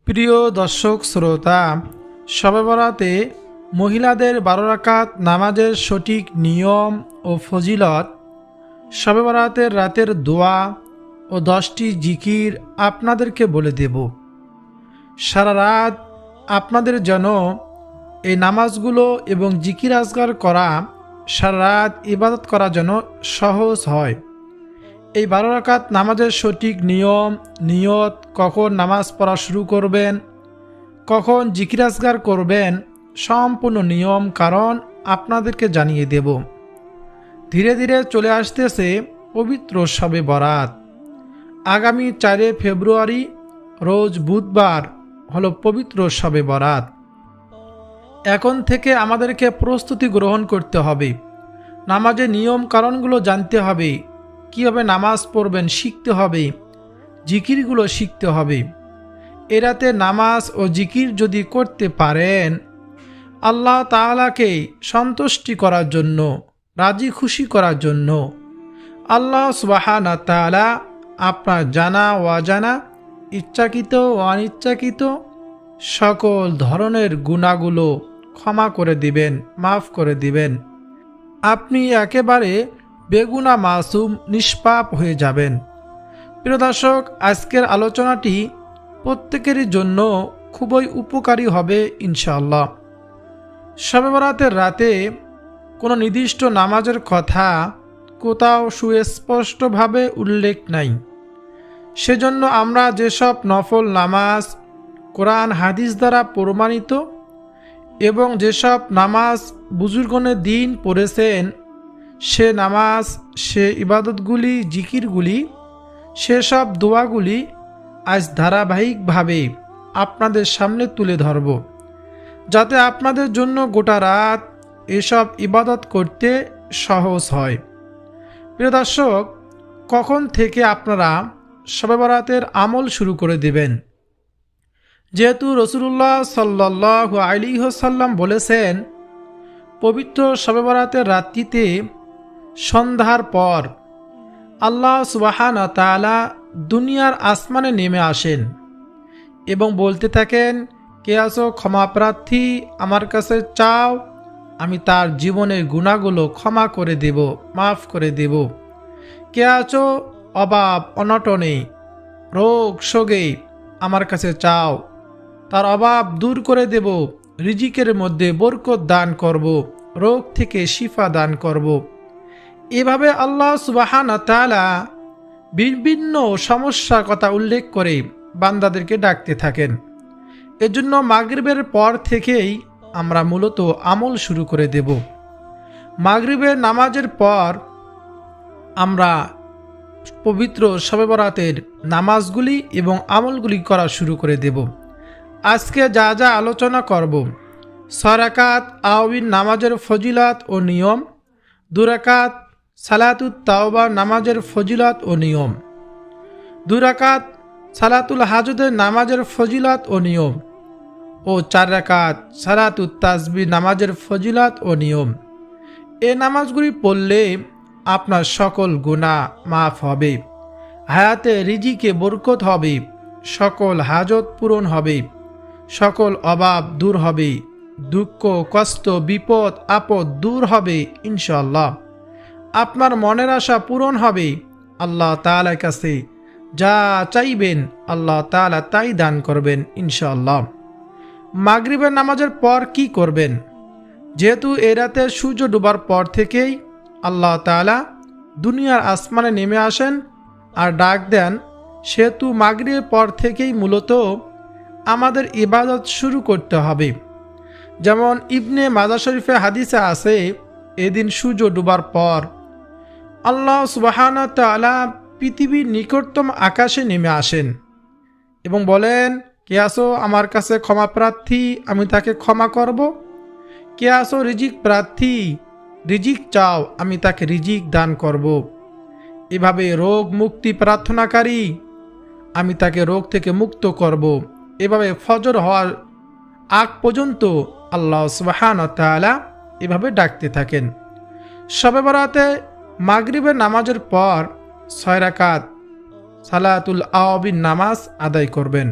প্রিয় দর্শক শ্রোতা, শবে বরাতে মহিলাদের 12 রাকাত নামাজের সঠিক নিয়ম ও ফজিলত, শবে বরাতের রাতের দোয়া ও 10টি জিকির আপনাদেরকে বলে দেব। সারা রাত আপনাদের যেন এই নামাজগুলো এবং জিকির আজগার করা, সারা রাত ইবাদত করা যেন সহজ হয়। এই 12 রাকাত নামাজের সঠিক নিয়ম, নিয়ত, কখন নামাজ পড়া শুরু করবেন, কখন জিকির আজগার করবেন, সম্পূর্ণ নিয়ম কারণ আপনাদেরকে জানিয়ে দেব। ধীরে ধীরে চলে আসতেছে পবিত্র শবে বরাত। আগামী 4 ফেব্রুয়ারি রোজ বুধবার হলো পবিত্র শবে বরাত। এখন থেকে আমাদেরকে প্রস্তুতি গ্রহণ করতে হবে, নামাজের নিয়ম কারণগুলো জানতে হবে, কীভাবে নামাজ পড়বেন শিখতে হবে, জিকিরগুলো শিখতে হবে। এ রাতে নামাজ ও জিকির যদি করতে পারেন, আল্লাহ তাআলাকে সন্তুষ্টি করার জন্য, রাজি খুশি করার জন্য আল্লাহ সুবহানাহু ওয়া তাআলা আপনার জানা ও অজানা, ইচ্ছাকৃত ও অনিচ্ছাকৃত সকল ধরনের গুনাহগুলো ক্ষমা করে দিবেন, মাফ করে দিবেন। আপনি একেবারে বেগুনা মাসুম, নিষ্পাপ হয়ে যাবেন। প্রিয় দর্শক, আজকের আলোচনাটি প্রত্যেকেরই জন্য খুবই উপকারী হবে ইনশাআল্লাহ। শবে বরাতের রাতে কোনো নির্দিষ্ট নামাজের কথা কোথাও সুস্পষ্টভাবে উল্লেখ নাই। সেজন্য আমরা যেসব নফল নামাজ কোরআন হাদিস দ্বারা প্রমাণিত এবং যেসব নামাজ বুজুর্গনের দিন পড়েছেন, সে নামাজ, সে ইবাদতগুলি, জিকিরগুলি, সেসব দোয়াগুলি আজ ধারাবাহিকভাবে আপনাদের সামনে তুলে ধরব, যাতে আপনাদের জন্য গোটা রাত এসব ইবাদত করতে সহজ হয়। প্রিয় দর্শক, কখন থেকে আপনারা শবে বরাতের আমল শুরু করে দেবেন? যেহেতু রাসূলুল্লাহ সাল্লাল্লাহু আলাইহি ওয়াসাল্লাম বলেছেন, পবিত্র শবে বরাতের রাত্রিতে সন্ধ্যার পর আল্লাহ সুবহানাহু ওয়া তাআলা দুনিয়ার আসমানে নেমে আসেন এবং বলতে থাকেন, কে আছো ক্ষমা প্রার্থী, আমার কাছে চাও, আমি তার জীবনের গুনাহগুলো ক্ষমা করে দেব, মাফ করে দেব। কে আছো অভাব অনটনে, রোগ শোকে, আমার কাছে চাও, তার অভাব দূর করে দেব, রিজিকের মধ্যে বরকত দান করব, রোগ থেকে শিফা দান করব। এভাবে আল্লাহ সুবহানাহু ওয়া তাআলা বিভিন্ন সমস্যার কথা উল্লেখ করে বান্দাদেরকে ডাকতে থাকেন। এজন্য মাগরিবের পর থেকেই আমরা মূলত আমল শুরু করে দেব। মাগরিবের নামাজের পর আমরা পবিত্র শবে বরাতের নামাজগুলি এবং আমলগুলি করা শুরু করে দেব। আজকে যা যা আলোচনা করব: 6 রাকাত আওয়াবিন নামাজের ফজিলত ও নিয়ম, 2 রাকাত সালাতুত তাওবা নামাজের ফজিলত ও নিয়ম, 2 রাকাত সালাতুল হাজতের নামাজের ফজিলত ও নিয়ম ও 4 রাকাত সালাতুত তাসবিহ নামাজের ফজিলত ও নিয়ম। এই নামাজগুলি পড়লে আপনার সকল গুনাহ মাফ হবে, হায়াতে রিজিকে বরকত হবে, সকল হাজত পূরণ হবে, সকল অভাব দূর হবে, দুঃখ কষ্ট বিপদ আপদ দূর হবে ইনশাআল্লাহ। আপনার মনের আশা পূরণ হবে। আল্লাহ তাআলার কাছে যা চাইবেন আল্লাহ তাআলা তাই দান করবেন ইনশাআল্লাহ। মাগরিবের নামাজের পর কি করবেন? যেহেতু এই রাতে সূর্য ডোবার পর থেকেই আল্লাহ তাআলা দুনিয়ার আসমানে নেমে আসেন আর ডাক দেন, সেহেতু মাগরিবের পর থেকেই মূলত আমাদের ইবাদত শুরু করতে হবে। যেমন ইবনে মাজাহ শরীফে হাদিসে আছে, এদিন সূর্য ডোবার পর আল্লাহ সুবহানাহু ওয়া তাআলা পৃথিবীর নিকটতম আকাশে নেমে আসেন এবং বলেন, কে আছো আমার কাছে ক্ষমা প্রার্থী, আমি তাকে ক্ষমা করব। কে আছো রিজিক প্রার্থী, রিজিক চাও, আমি তাকে রিজিক দান করব। এভাবে রোগ মুক্তি প্রার্থনাকারী, আমি তাকে রোগ থেকে মুক্ত করব। এভাবে ফজর হওয়ার আগ পর্যন্ত আল্লাহ সুবহানাহু ওয়া তাআলা এভাবে ডাকতে থাকেন। শবে বরাতে মাগরিবের নামাজের পর 6 রাকাত সালাতুল আওয়াবিন নামাজ আদায় করবেন।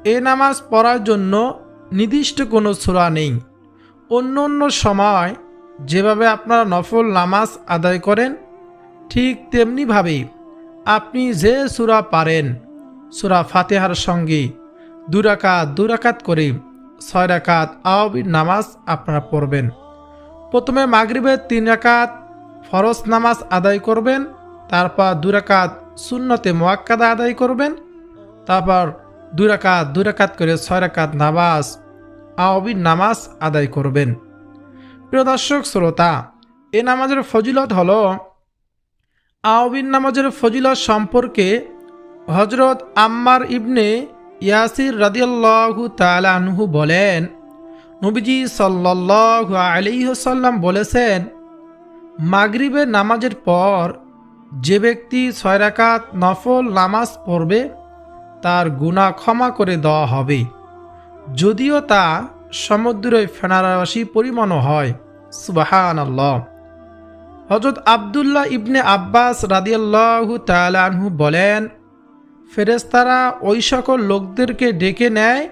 এ নামাজ পড়ার জন্য নির্দিষ্ট কোনো সূরা নেই। অন্য অন্য সময় যেভাবে আপনারা নফল নামাজ আদায় করেন ঠিক তেমনিভাবেই আপনি যে সূরা পারেন, সূরা ফাতিহার সঙ্গে 2 রাকাত করে 6 রাকাত আওয়াবির নামাজ আপনারা পড়বেন। প্রথমে মাগরিবের 3 রাকাত ফরজ নামাজ আদায় করবেন, তারপর 2 রাকাত সুন্নতে মুআক্কাদা আদায় করবেন, তারপর 2 রাকাত করে 6 রাকাত নামাজ আওয়াবির নামাজ আদায় করবেন। প্রিয় দর্শক শ্রোতা, এ নামাজের ফজিলত হলো, আওয়াবির নামাজের ফজিলত সম্পর্কে হযরত আম্মার ইবনে ইয়াসির রাদিয়াল্লাহু তাআলা আনহু বলেন, নবীজি সাল্লাল্লাহু আলাইহি ওয়াসাল্লাম বলেছেন, মাগরিবের নামাজের পর যে ব্যক্তি 6 রাকাত নফল নামাজ পড়বে তার গুনাহ ক্ষমা করে দেওয়া হবে, যদিও তা সমুদ্রের ফেনারাশি পরিমাণও হয়। সুবহানাল্লাহ। হযরত আব্দুল্লাহ ইবনে আব্বাস রাদিয়াল্লাহু তাআলা আনহু বলেন, ফেরেশতারা ওই সকল লোকদেরকে ডেকে নেয়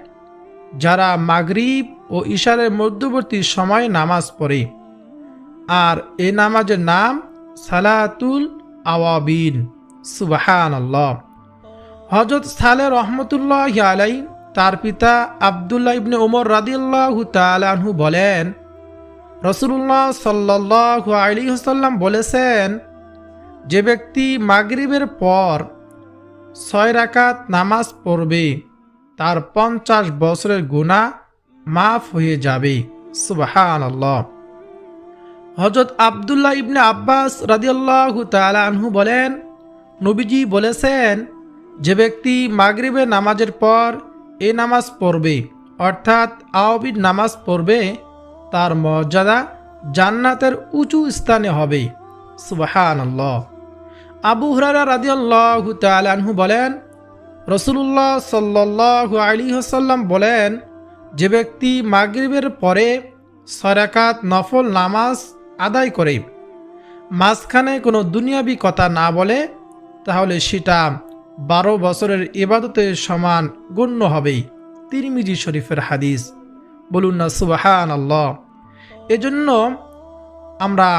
যারা মাগরিব ও ইশারের মধ্যবর্তী সময়ে নামাজ পড়ে, আর এ নামাজের নাম সালাতুল আওয়াবিন। সুবহানাল্লাহ। হযরত সালেহ রহমতুল্লাহি আলাইহি তার পিতা আব্দুল্লাহ ইবনে ওমর রাদিয়াল্লাহু তাআলা আনহু বলেন, রাসূলুল্লাহ সাল্লাল্লাহু আলাইহি ওয়াসাল্লাম বলেছেন, যে ব্যক্তি মাগরিবের পর 6 রাকাত নামাজ পড়বে তার 50 বছরের গুনাহ মাফ হয়ে যাবে। সুবহানাল্লাহ। হযরত আব্দুল্লাহ ইবনে আব্বাস রাদিয়াল্লাহু তাআলা আনহু বলেন, নবীজি বলেছেন, যে ব্যক্তি মাগরিবের নামাজের পর এ নামাজ পড়বে অর্থাৎ আওয়াবির নামাজ পড়বে তার মর্যাদা জান্নাতের উঁচু স্থানে হবে। সুবহানাল্লাহ। আবু হুরায়রা রাদিয়াল্লাহু তাআলা আনহু বলেন, রাসূলুল্লাহ সাল্লাল্লাহু আলাইহি ওয়াসাল্লাম বলেন, যে ব্যক্তি মাগরিবের পরে 6 রাকাত নফল নামাজ আদায় করে মাঝখানে কোনো দুনিয়াবি কথা না বলে তাহলে সেটা 12 বছরের ইবাদতের সমান গণ্য হবে। তিরমিজি শরীফের হাদিস। বলুন না সুবহানাল্লাহ। এজন্য আমরা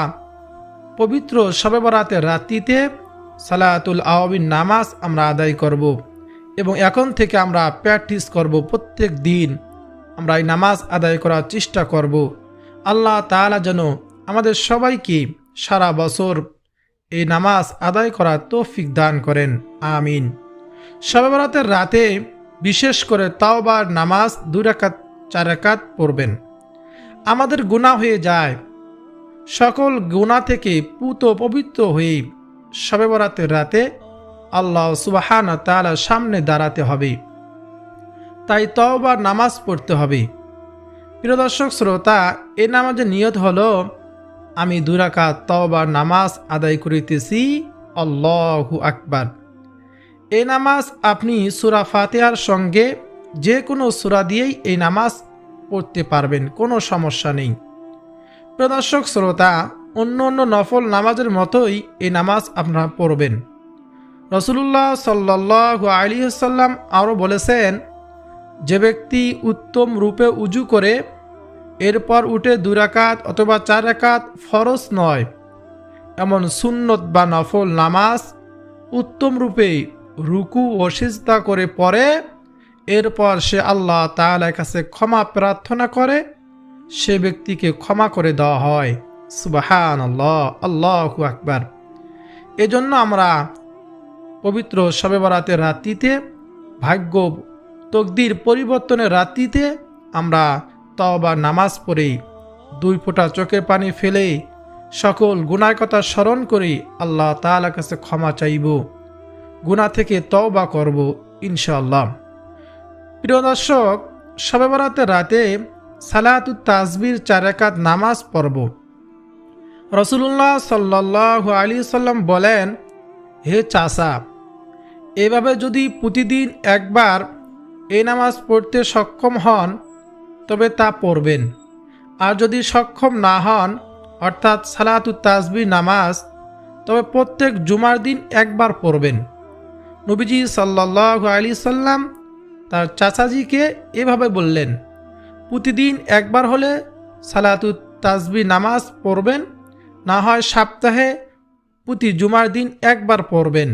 পবিত্র শবে বরাতের রাত্রিতে সালাতুল আওয়াবিন নামাজ আমরা আদায় করব এবং এখন থেকে আমরা প্র্যাকটিস করব, প্রত্যেক দিন আমরা এই নামাজ আদায় করার চেষ্টা করব। আল্লাহ তাআলা যেন আমাদের সবাইকে সারা বছর এই নামাজ আদায় করার তৌফিক দান করেন, আমিন। শবে বরাতের রাতে বিশেষ করে তাওবার নামাজ 2 রাকাত 4 রাকাত পড়বেন। আমাদের গুনাহ হয়ে যায়, সকল গুনাহ থেকে পুত পবিত্র হয়ে শবে বরাতের রাতে আল্লাহ সুবহানাহু ওয়া তাআলার সামনে দাঁড়াতে হবে, তাই তাওবার নামাজ পড়তে হবে। প্রিয় দর্শক শ্রোতা, এই নামাজের নিয়ত হলো, আমি 2 রাকাত তাওবার নামাজ আদায় করিতেছি, আল্লাহু আকবার। এই নামাজ আপনি সূরা ফাতিহার সঙ্গে যে কোনো সূরা দিয়েই এই নামাজ পড়তে পারবেন, কোনো সমস্যা নেই। প্রিয় দর্শক শ্রোতা, অন্য অন্য নফল নামাজের মতোই এই নামাজ আপনারা পড়বেন। রাসূলুল্লাহ সাল্লাল্লাহু আলাইহি ওয়াসাল্লাম আরও বলেছেন, যে ব্যক্তি উত্তম রূপে উজু করে এরপর উঠে 2 রাকাত অথবা 4 রাকাত ফরজ নয় এমন সুন্নত বা নফল নামাজ উত্তম রূপে রুকু ও সিজদা করে পড়ে, এরপর সে আল্লাহ তাআলার কাছে ক্ষমা প্রার্থনা করে, সে ব্যক্তিকে ক্ষমা করে দেওয়া হয়। সুবহানাল্লাহ, আল্লাহু আকবার। এজন্য আমরা পবিত্র শবে বরাতের রাত্রিতে, ভাগ্য তকদির পরিবর্তনের রাত্রিতে আমরা তাওবার নামাজ পড়ে 2 ফোঁটা চোখের পানি ফেলে সকল গুনাহের কথা স্মরণ করে আল্লাহ তাআলার কাছে ক্ষমা চাইব, গুনাহ থেকে তওবা করব ইনশাআল্লাহ। প্রিয় দর্শক, শবে বরাতের রাতে সালাতুত তাসবির 4 রাকাত নামাজ পড়ব। রাসূলুল্লাহ সাল্লাল্লাহু আলাইহি ওয়াসাল্লাম বলেন, হে চাচা, এভাবে যদি প্রতিদিন একবার এই নামাজ পড়তে সক্ষম হন তবে তা পড়বেন, আর যদি সক্ষম না হন অর্থাৎ সালাতুত তাসবিহ নামাজ, তবে প্রত্যেক জুমার দিন একবার পড়বেন। নবীজি সাল্লাল্লাহু আলাইহি সাল্লাম তার চাচাজিকে এভাবে বললেন, প্রতিদিন একবার হলে সালাতুত তাসবি নামাজ পড়বেন, না হয় সপ্তাহে প্রতি জুমার দিন একবার পড়বেন।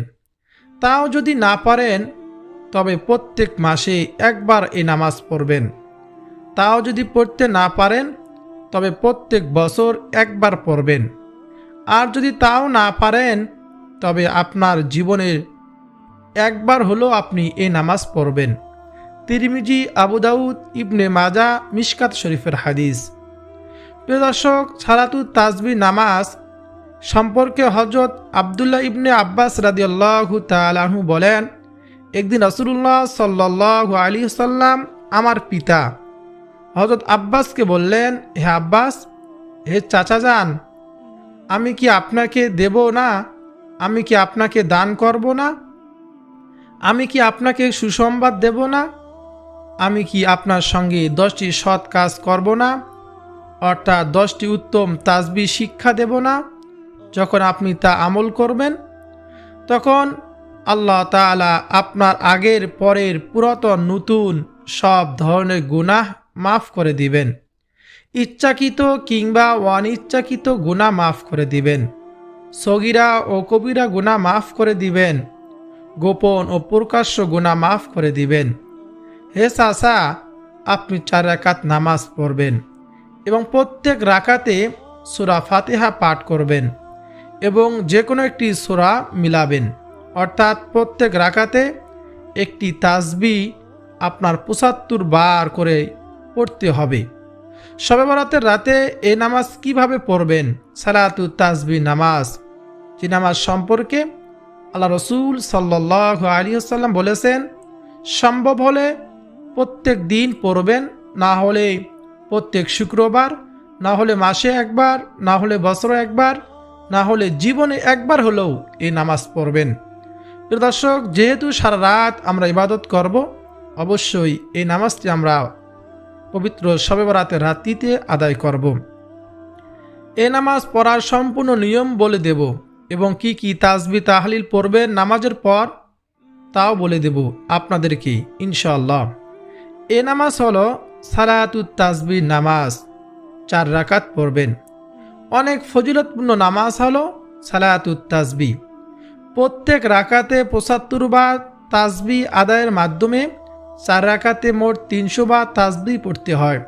তাও যদি না পারেন তবে প্রত্যেক মাসে একবার এই নামাজ পড়বেন। তাও যদি পড়তে না পারেন তবে প্রত্যেক বছর একবার পড়বেন। আর যদি তাও না পারেন তবে আপনার জীবনের একবার হলো আপনি এই নামাজ পড়বেন। তিরমিজি, আবু দাউদ, ইবনে মাজা, মিশকাত শরীফের হাদিস। প্রিয় দর্শক, সালাতুত তাসবিহ নামাজ সম্পর্কে হযরত আব্দুল্লাহ ইবনে আব্বাস রাদিয়াল্লাহু তাআলা আনহু বলেন, একদিন রাসূলুল্লাহ সাল্লাল্লাহু আলাইহি ওয়াসাল্লাম আমার পিতা হযরত আব্বাসকে বললেন, হে আব্বাস, হে চাচাজান, আমি কি আপনাকে দেব না? আমি কি আপনাকে দান করব না? আমি কি আপনাকে সুসংবাদ দেব না? আমি কি আপনার সঙ্গে 10টি সৎ কাজ করব না? অর্থাৎ 10টি উত্তম তাসবিহ শিক্ষা দেব না? যখন আপনি তা আমল করবেন তখন আল্লাহ তাআলা আপনার আগের পরের পুরাতন নতুন সব ধরনের গুনাহ মাফ করে দিবেন। ইচ্ছাকৃত কিংবা অনিচ্ছাকৃত গুনাহ মাফ করে দিবেন। সগীরা ও কবিরা গুনাহ মাফ করে দিবেন। গোপন ও প্রকাশ্য গুনাহ মাফ করে দিবেন। হে চাচা, আপনি 4 রাকাত নামাজ পড়বেন এবং প্রত্যেক রাকাতে সূরা ফাতিহা পাঠ করবেন এবং যে কোনো একটি সূরা মিলাবেন। অর্থাৎ প্রত্যেক রাকাতে একটি তাসবিহ আপনার 75 বার করে পড়তে হবে। শবে বরাতের রাতে এই নামাজ কিভাবে পড়বেন? সালাতুত তাসবিহ নামাজ, যে নামাজ সম্পর্কে আল্লাহ রসুল সাল্লাল্লাহু আলাইহি ওয়াসাল্লাম বলেছেন, সম্ভব হলে প্রত্যেক দিন পড়বেন, না হলে প্রত্যেক শুক্রবার, না হলে মাসে একবার, না হলে বছরে একবার, না হলে জীবনে একবার হলেও এই নামাজ পড়বেন। প্রিয় দর্শক, যেহেতু সারা রাত আমরা ইবাদত করব, অবশ্যই এই নামাজটি আমরা পবিত্র শবে বরাতের রাত্রিতে আদায় করব। এই নামাজ পড়ার সম্পূর্ণ নিয়ম বলে দেব এবং কি কি তাসবিহ তাহলিল পড়বেন নামাজের পর তাও বলে দেব আপনাদেরকে ইনশাআল্লাহ। এই নামাজ হলো সালাতুত তাসবিহ নামাজ, 4 রাকাত পড়বেন। অনেক ফজিলতপূর্ণ নামাজ হলো সালাতুত তাসবিহ। প্রত্যেক রাকাতে 75 বার তাসবিহ আদায়ের মাধ্যমে 4 রাকাতে মোট 300 বার তাসবিহ পড়তে হয়।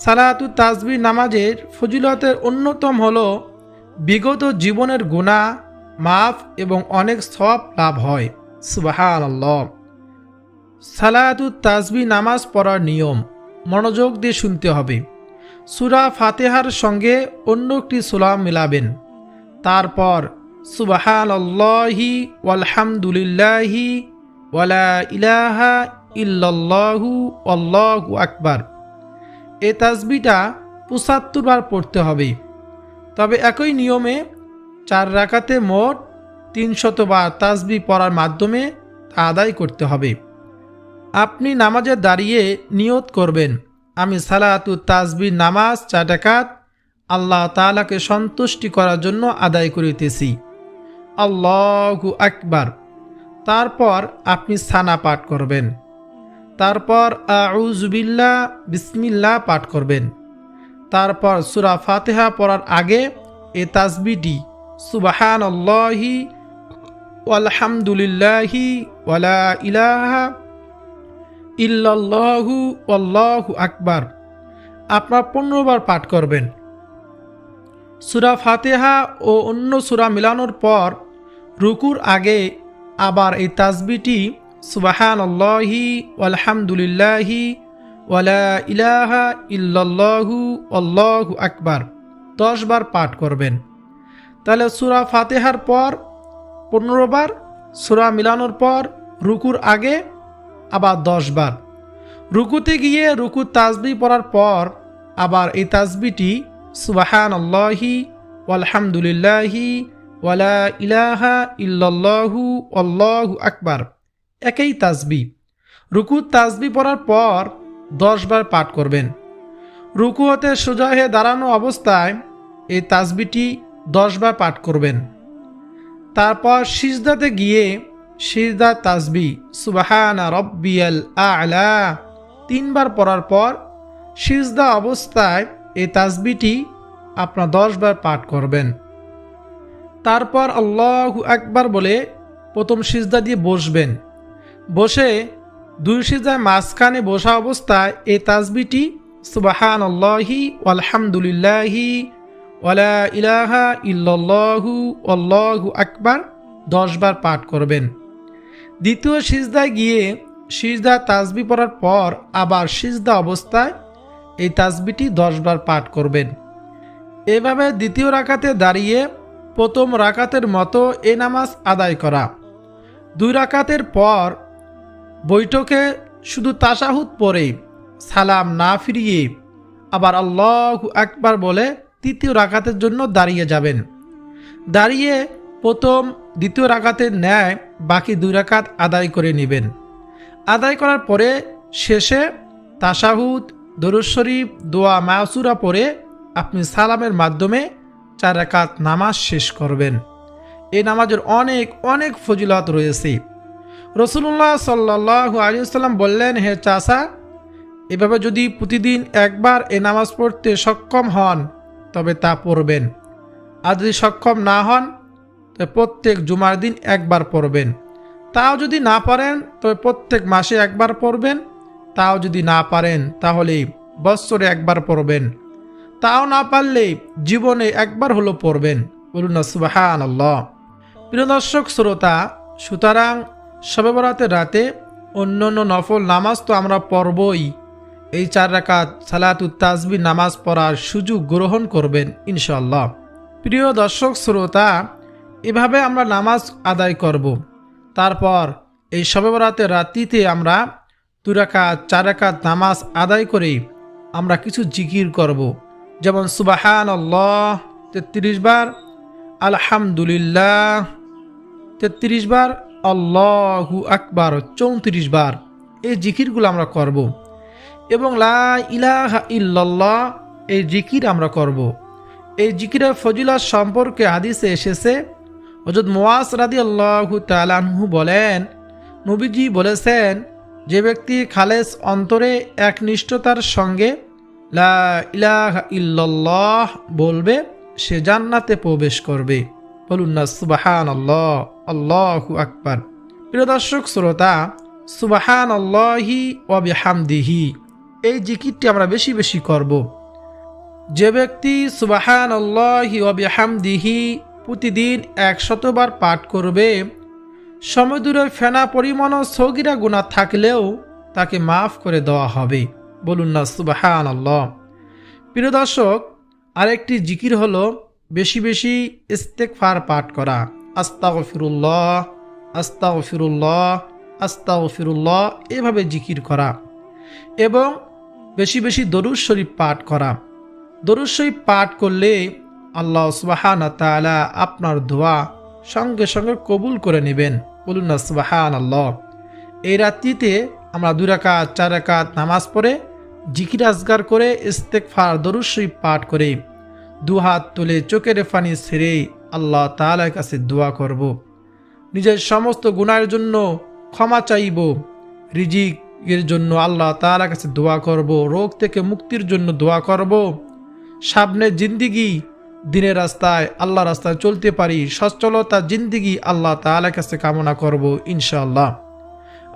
সালাতুত তাসবিহ নামাজের ফজিলতের অন্যতম হলো বিগত জীবনের গুনাহ মাফ এবং অনেক সওয়াব লাভ হয়। সুবহানাল্লাহ। সালাতুত তাসবিহ নামাজ পড়ার নিয়ম মনোযোগ দিয়ে শুনতে হবে। সূরা ফাতিহার সঙ্গে অন্য একটি সূরা মিলাবেন। তারপর সুবহানাল্লাহি ওয়ালহামদুলিল্লাহি ওয়ালা ইলাহা ইল্লাল্লাহু আল্লাহু আকবার, এই তাসবিহটা 75 বার পড়তে হবে। তবে একই নিয়মে 4 রাকাতে মোট 300 বার তাসবিহ পড়ার মাধ্যমে তা আদায় করতে হবে। আপনি নামাজে দাঁড়িয়ে নিয়ত করবেন, আমি সালাতুত তাসবিহ নামাজ 4 রাকাত আল্লাহ তাআলাকে সন্তুষ্টি করার জন্য আদায় করিতেছি, আল্লাহু আকবার। তারপর আপনি সানা পাঠ করবেন। তারপর আউযু বিল্লাহ বিসমিল্লাহ পাঠ করবেন। তারপর সূরা ফাতিহা পড়ার আগে এই তাসবিহটি সুবহানাল্লাহি ওয়ালহামদুলিল্লাহি ওয়ালা ইলাহা ইল্লাল্লাহু আল্লাহু আকবার আপনার 15 বার পাঠ করবেন। সূরা ফাতিহা ও অন্য সূরা মিলানোর পর রুকুর আগে আবার এই তাসবিহটি সুবহানাল্লাহি ওয়ালহামদুলিল্লাহি ওয়ালা ইলাহা ইল্লাল্লাহু আল্লাহু আকবার 10 বার পাঠ করবেন। তাহলে সূরা ফাতিহার পর 15 বার, সূরা মিলানোর পর রুকুর আগে আবার 10 বার, রুকুতে গিয়ে রুকুর তাসবিহ পড়ার পর আবার এই তাসবিহটি সুবহানাল্লাহি ওয়ালহামদুলিল্লাহি ওয়ালা ইলাহা ইল্লাল্লাহু আল্লাহু আকবার, একই তাসবিহ। রুকুর তাসবিহ পড়ার পর 10 বার পাঠ করবেন। রুকু হতে সোজা হয়ে দাঁড়ানো অবস্থায় এই তাসবিহটি 10 বার পাঠ করবেন। তারপর সিজদাতে গিয়ে সিজদা তাসবিহ সুবহানা রব্বিয়াল আ'লা 3 বার পড়ার পর সিজদা অবস্থায় এই তাসবিহটি আপনারা 10 বার পাঠ করবেন। তারপর আল্লাহু আকবার বলে প্রথম সিজদা দিয়ে বসবেন। বসে 2 সিজদার মাঝখানে বসা অবস্থায় এই তাসবিহটি সুবহানাল্লাহি ওয়ালহামদুলিল্লাহি ওয়ালা ইলাহা ইল্লাল্লাহু আল্লাহু আকবার 10 বার পাঠ করবেন। দ্বিতীয় সিজদায় গিয়ে সিজদা তাসবিহ পড়ার পর আবার সিজদা অবস্থায় এই তাসবিহটি 10 বার পাঠ করবেন। এভাবে দ্বিতীয় রাকাতে দাঁড়িয়ে প্রথম রাকাতের মতো এই নামাজ আদায় করা। 2 রাকাতের পর বৈঠকে শুধু তাশাহুদ পড়ে সালাম না ফিরিয়ে আবার আল্লাহু আকবার বলে তৃতীয় রাকাতের জন্য দাঁড়িয়ে যাবেন। দাঁড়িয়ে প্রথম দ্বিতীয় রাকাতের ন্যায় বাকি 2 রাকাত আদায় করে নেবেন। আদায় করার পরে শেষে তাশাহুদ, দরুদ শরীফ, দোয়া মাসুরা পড়ে আপনি সালামের মাধ্যমে 4 রাকাত নামাজ শেষ করবেন। এই নামাজের অনেক অনেক ফজিলত রয়েছে। রাসূলুল্লাহ সাল্লাল্লাহু আলাইহি ওয়াসাল্লাম বললেন, হে চাচা, এভাবে যদি প্রতিদিন একবার এই নামাজ পড়তে সক্ষম হন তবে তা পড়বেন। আর যদি সক্ষম না হন তবে প্রত্যেক জুমার দিন একবার পড়বেন। তাও যদি না পারেন তবে প্রত্যেক মাসে একবার পড়বেন। তাও যদি না পারেন তাহলে বৎসরে একবার পড়বেন। তাও না পারলে জীবনে একবার হলো পড়বেন। বলুন না সুবহানাল্লাহ। প্রিয় দর্শক শ্রোতা, সুতরাং শবে বরাতের রাতে অন্যান্য নফল নামাজ তো আমরা পড়বই, এই 4 রাকাত সালাতুত তাসবিহ নামাজ পড়ার সুযোগ গ্রহণ করবেন ইনশাআল্লাহ। প্রিয় দর্শক শ্রোতা, এভাবে আমরা নামাজ আদায় করব। তারপর এই শবে বরাতের রাত্রিতে আমরা 2 রাকাত 4 রাকাত নামাজ আদায় করে আমরা কিছু জিকির করব, যেমন সুবহানাল্লাহ 33 বার, আলহামদুলিল্লাহ 33 বার, আল্লাহু আকবার 34 বার। এই জিকিরগুলো আমরা করব এবং লা ইলাহা ইল্লাল্লাহ এই জিকির আমরা করব। এই জিকিরের ফজিলত সম্পর্কে হাদিসে এসেছে, হযরত মুআজ রাদিয়াল্লাহু তাআলা আনহু বলেন, নবীজি বলেছেন, যে ব্যক্তি খালেস অন্তরে একনিষ্ঠতার সঙ্গে লা ইলাহা ইল্লাল্লাহ বলবে সে জান্নাতে প্রবেশ করবে। বলুন না সুবহানাল্লাহ, আল্লাহু আকবার। প্রিয় দর্শক শ্রোতা, সুবহানাল্লাহি ওয়া বিহামদিহি এই জিকিরটি আমরা বেশি বেশি করব। যে ব্যক্তি সুবহানাল্লাহি ওয়া বিহামদিহি প্রতিদিন 100 বার পাঠ করবে, সমুদ্রে ফেনা পরিমাণ সগীরা গুনাহ থাকলেও তাকে মাফ করে দেওয়া হবে। বলুন না সুবহানাল্লাহ। প্রিয় দর্শক, আরেকটি জিকির হলো বেশি বেশি ইস্তেগফার পাঠ করা। আস্তাগফিরুল্লাহ, আস্তাগফিরুল্লাহ, আস্তাগফিরুল্লাহ এভাবে জিকির করা এবং বেশি বেশি দরুদ শরীফ পাঠ করা। দরুদ শরীফ পাঠ করলে আল্লাহ সুবহানাহু ওয়া তাআলা আপনার দোয়া সঙ্গে সঙ্গে কবুল করে নেবেন। বলুন না সুবহানাল্লাহ। এই রাত্রিতে আমরা 2 রাকাত 4 রাকাত নামাজ পড়ে জিকির আজগার করে ইস্তেগফার দরুদ শরীফ পাঠ করে 2 হাত তুলে চোখের পানি ছেড়ে আল্লাহ তাআলার কাছে দোয়া করব। নিজের সমস্ত গুনাহের জন্য ক্ষমা চাইব, রিজিকের জন্য আল্লাহ তাআলার কাছে দোয়া করব, রোগ থেকে মুক্তির জন্য দোয়া করব, সামনের জিন্দেগি দিনের রাস্তায় আল্লাহ রাস্তায় চলতে পারি, সচ্ছলতা জিন্দেগি আল্লাহ তাআলার কাছে কামনা করব ইনশাআল্লাহ।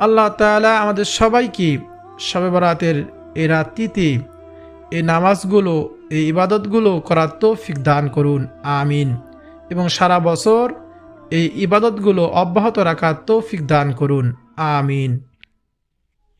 আল্লাহ তাআলা আমাদের সবাইকে শবে বরাতের এই রাত্রিতে এই নামাজগুলো, এই ইবাদতগুলো করার তৌফিক দান করুন, আমিন। এবং সারা বছর এই ইবাদতগুলো অব্যাহত রাখার তৌফিক দান করুন, আমিন।